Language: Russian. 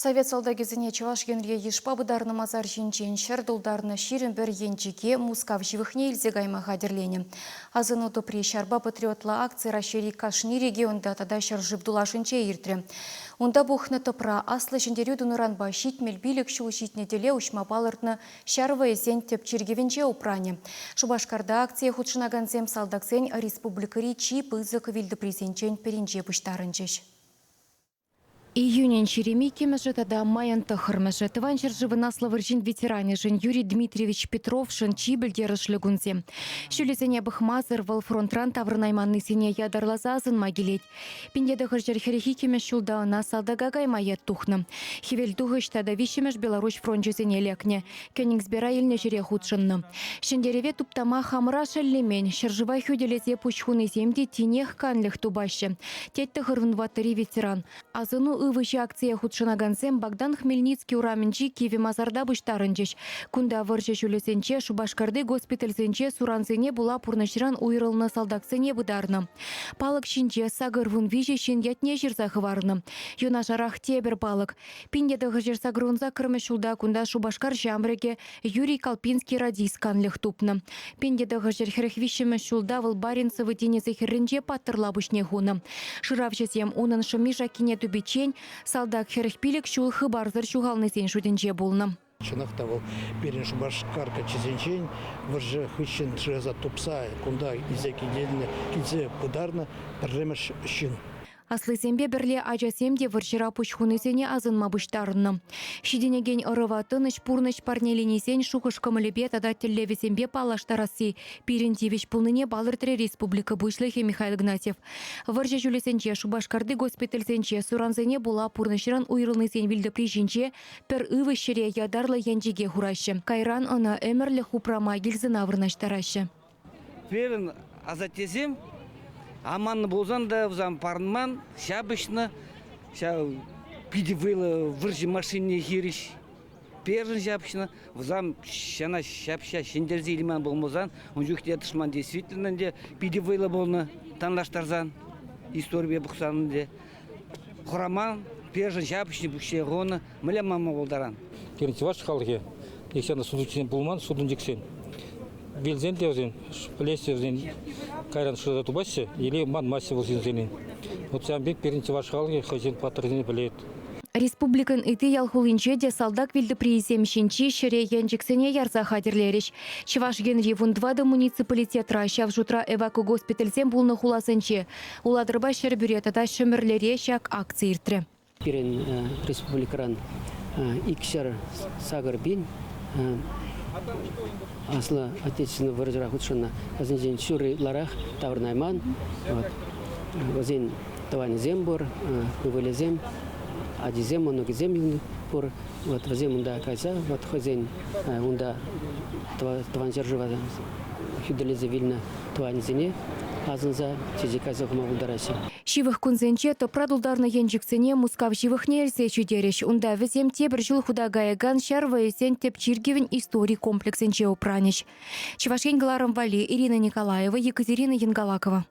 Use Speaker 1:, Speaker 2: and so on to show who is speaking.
Speaker 1: Совет солдагезіне Чуваш генрие ешпа бұдарны мазар жинчен шердулдарны ширин бір енчиге мускав живыхне илзе гаймаға дерлене. Азыну допри шарба патриотла акции расшири кашни регионда тада шаржыбдула жинче иртре. Онда бухны топра аслы жіндерю дунуран башит мельбилік шулышит неделе ушма балыртны шарва езен тепчиргевенче упране. Шубашкарда акция худшынаганзем салдаксен республикари чи пызык вилді презенчен перенче пыштарынчеш. Июнен черемики тада маян тахырмыжы. Тыван жыржывы наславыр жин ветеране жин Юрий Дмитриевич Петров шын чибілдері шлігунзе. Шүлесене бұхмазыр вал фронтран таврынайманны сене ядарлазазын магилет. Пиндеді ғыржыр херехи кемеш шулдауына салдагагай майет тухны. Хевел дұғыш тада вишемеш Беларусь фронтжезене лекне. Кёнигсбера елне жире худшынны. Шендереве туптама хамыра шәллемен. Шыржывай хюделезе пучхуны земде тинех канлых тубашы. Тетті ғырвын ватыри ветеран. Азыну ывыжы акция худшынаганзем Богдан Хмельницкий ураменчи киви мазарда бұштарынчеш. Кунда выржы жүлесенче Шубашкарды госпитальсенче суранзене була пурнышыран уйрылны салдаксене бұдарны. Палық шинче сагырвун вижі шин ятне жирзахы варны. Юна жарах тебір палық. Пиндедіғі жир сагырунза кірмешулда кунда Шубашкар жамреге Юрий Колпинский радийскан лехтупны. Пиндедіғі жир херехвишімі шулда выл Баренцевы денезе херринче паттырла бұшне хуны. Шыравчесем унын шыми жакине тубичен салдак херехпилік шул хыбарзыр шуғалны сен шуденче болны.
Speaker 2: Чынақта ол берін Шубашкарка чезенчен, выржы хүшін шыраза тупса, кунда изеки деліні килзе пыдарны пірремеш шын.
Speaker 1: Аслы зембе бірле ажасемде выршыра пучхунысене азынма бұштарынны. Шиденеген ұрыватыныш пурныш парнелінесен шуқышқымылебе тада телевизембе палаштарасы Пирентевич пулныне балыртыры республика бұшлығы Михаил Игнатьев. Выржы жүлесенче Шубашкарды госпитальсенче суранзене була пурнышыран уйрылнысен вилді прижинче пір ывы шыре ядарлы янжеге хурашы. Кайран она әмірлі хупрама гилзына вырнаштарашы.
Speaker 3: Перін азатезем аманны болзан да взам парнман, шабышны, пидивылы выржи машине хириш. Пержин шабышны, взам шана шапша шендерзи илиман болмозан, он жүхте тышман действительно де пидивылы болны танлаштарзан, история бұқсанын де. Хураман, пержин шапышны бүкше ғоны, мүлі мама болдаран.
Speaker 4: Керінті ваш қалығы, ексяны судучен болман, судын жексен. Белзен деузен, плесе взен, кайран шыда тубашы, или ман массе волзен зенен. Вот сам бек перенте ваш халги, хозин патрызен білет.
Speaker 1: Республикан иты ялхулинче де салдак вилді приеземшінчі шыре янчіксене ярза хадерлеріш. Чуваш генри вундвады муниципалитет ращав жутра эваку госпитальзен булны хуласынче. Уладырба шербюретада шымірлере шак акции иртре.
Speaker 5: Перен республикаран икшер сагар бин, Асла отечественного выражера худшина, азин шуры ларах таврнайман, азин тавани зембор, вывалезем, адизем, многозем юны пор, вот возем унда кайса, вот хозяин унда таван жержува хюделезе вильна тавани зене, азынза чези кайса хума удараши.
Speaker 1: Шивых кунзенче то продулдарны янчиксене мускав живых нельзя чудереш. Унда везем тебір жыл худагайган шарва есен тепчиргевен истории комплексенче упранеш. Чевашкен Галарам Вали, Ирина Николаева, Екатерина Янгалакова.